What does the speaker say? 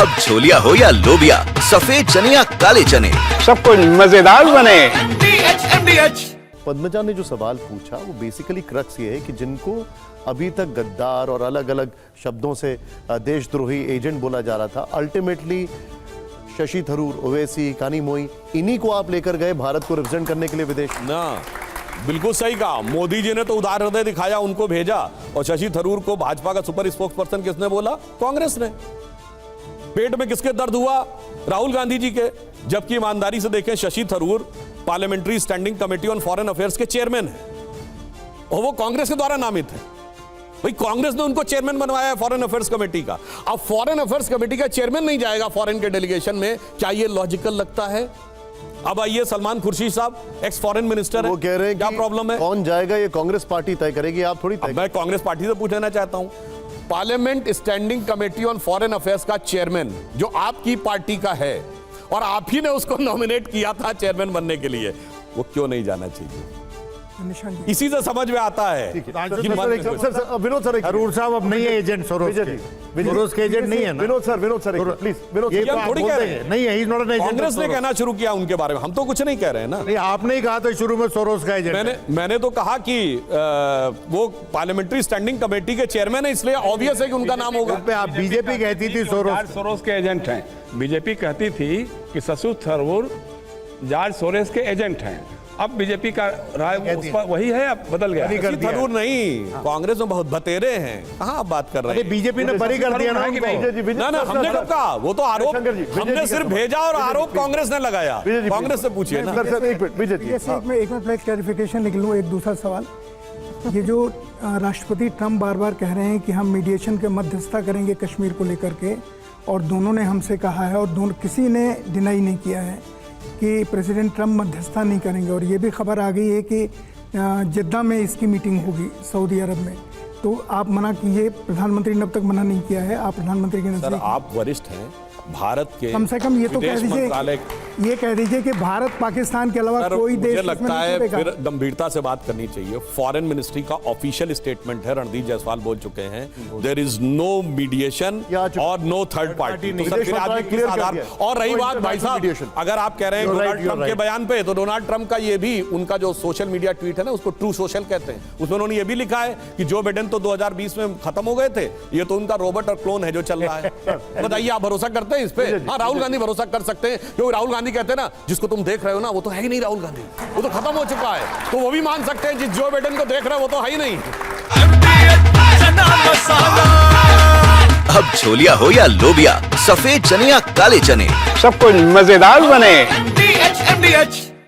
अब छोलिया हो या लोबिया, सफेद चने या काले चने, सब कुछ मजेदार बने। पद्मजा ने जो सवाल पूछा वो बेसिकली क्रक्स ये है कि जिनको अभी तक गद्दार और अलग अलग शब्दों से देशद्रोही एजेंट बोला जा रहा था, अल्टीमेटली शशि थरूर, ओवैसी, कानी मोई, इन्हीं को आप लेकर गए भारत को रिप्रेजेंट करने के लिए विदेश ना। बिल्कुल सही कहा, मोदी जी ने तो उदार हृदय दिखाया, उनको भेजा। और शशि थरूर को भाजपा का सुपर स्पोक्स पर्सन किसने बोला? कांग्रेस ने। पेट में किसके दर्द हुआ? राहुल गांधी जी के। जबकि ईमानदारी से देखें, Shashi Tharoor parliamentary standing committee on foreign affairs के चेयरमैन हैं और वो कांग्रेस के द्वारा नामित है। भाई कांग्रेस ने उनको चेयरमैन बनवाया है फॉरेन अफेयर्स कमेटी का। अब फॉरेन अफेयर्स कमेटी का चेयरमैन नहीं जाएगा फॉरेन के डेलीगेशन में, क्या ये लॉजिकल लगता है? अब आइए, सलमान खुर्शीद साहब एक्स फॉरेन मिनिस्टर वो कह रहे हैं क्या कि प्रॉब्लम है? कौन जाएगा ये कांग्रेस पार्टी तय करेगी, आप थोड़ी तय। मैं कांग्रेस पार्टी से पूछना चाहता हूं, parliament standing committee on foreign affairs का चेयरमैन जो आपकी पार्टी का है और आप ही ने उसको नॉमिनेट किया था चेयरमैन बनने के लिए, वो क्यों नहीं जाना चाहिए? इसी से समझ में आता है। विनोद सर, थरूर साहब अब नहीं है एजेंट सोरोस के। सोरोस के एजेंट नहीं है ना। विनोद सर प्लीज, विनोद ये सर, तो आप थोड़ी बोल कह रहे देंगे। हैं। नहीं है, ही नॉट एन एजेंट। कांग्रेस ने कहना शुरू किया उनके बारे में, हम तो कुछ नहीं कह रहे हैं ना। नहीं, आपने ही कहा था शुरू में सोरोस का एजेंट। मैंने तो कहा कि वो पार्लियामेंट्री स्टैंडिंग कमेटी के चेयरमैन है, इसलिए ऑब्वियस है कि उनका नाम होगा। आप बीजेपी कहती थी सोरोस के एजेंट हैं। बीजेपी कहती थी कि शशि थरूर जॉर्ज सोरोस के एजेंट हैं। अब बीजेपी का राय उस पर वही है, अब बदल गया। शशि थरूर नहीं, कांग्रेस में बहुत बतेरे हैं। कहाँ आप बात कर रहे हैं? बीजेपी ने बरी कर दिया ना उनको। ना हमने कब कहा? वो तो आरोप हमने सिर्फ भेजा और आरोप कांग्रेस ने लगाया। कांग्रेस से पूछिए ना। एक मिनट क्लैरिफिकेशन लिख लूँ, एक दूसरा सवाल। ये जो राष्ट्रपति ट्रम्प बार बार कह रहे हैं कि हम मीडिएशन के मध्यस्थता करेंगे कश्मीर को लेकर के, और दोनों ने हमसे कहा है और दोनों किसी ने डिनाई नहीं किया है कि प्रेसिडेंट ट्रम्प मध्यस्थता नहीं करेंगे, और ये भी खबर आ गई है कि जिद्दा में इसकी मीटिंग होगी सऊदी अरब में, तो आप मना कीजिए। प्रधानमंत्री ने अब तक मना नहीं किया है, आप प्रधानमंत्री के नजदीक आप वरिष्ठ हैं भारत के, कम से कम ये तो कह दीजिए, ये कह दीजिए कि भारत पाकिस्तान के अलावा कोई देश। मुझे लगता है फिर गंभीरता से बात करनी चाहिए। फॉरेन मिनिस्ट्री का ऑफिशियल स्टेटमेंट है, रणदीप जायसवाल बोल चुके हैं, देयर इज नो मीडिएशन और नो थर्ड पार्टी। तो सर फिर आदमी किस आधार? और रही बात भाई साहब, अगर आप कह रहे हैं डोनाल्ड ट्रंप के बयान पे, तो डोनाल्ड ट्रंप का ये भी उनका जो सोशल मीडिया ट्वीट है ना, उसको ट्रू सोशल कहते हैं। उसमें उन्होंने ये भी लिखा है कि जो बाइडेन तो 2020 में खत्म हो गए थे, ये तो उनका रोबोट और क्लोन है जो चल रहा है। बताइए, आप भरोसा करते हैं इस पे? हाँ, राहुल गांधी भरोसा कर सकते हैं, क्योंकि राहुल गांधी कहते हैं ना, जिसको तुम देख रहे हो ना वो तो है ही नहीं राहुल गांधी, वो तो खत्म हो चुका है। तो वो भी मान सकते हैं जिस जो बाइडेन को देख रहे हो वो तो है ही नहीं। अब छोलिया हो या लोबिया, सफेद चने या काले चने, सब कुछ मजेदार बने।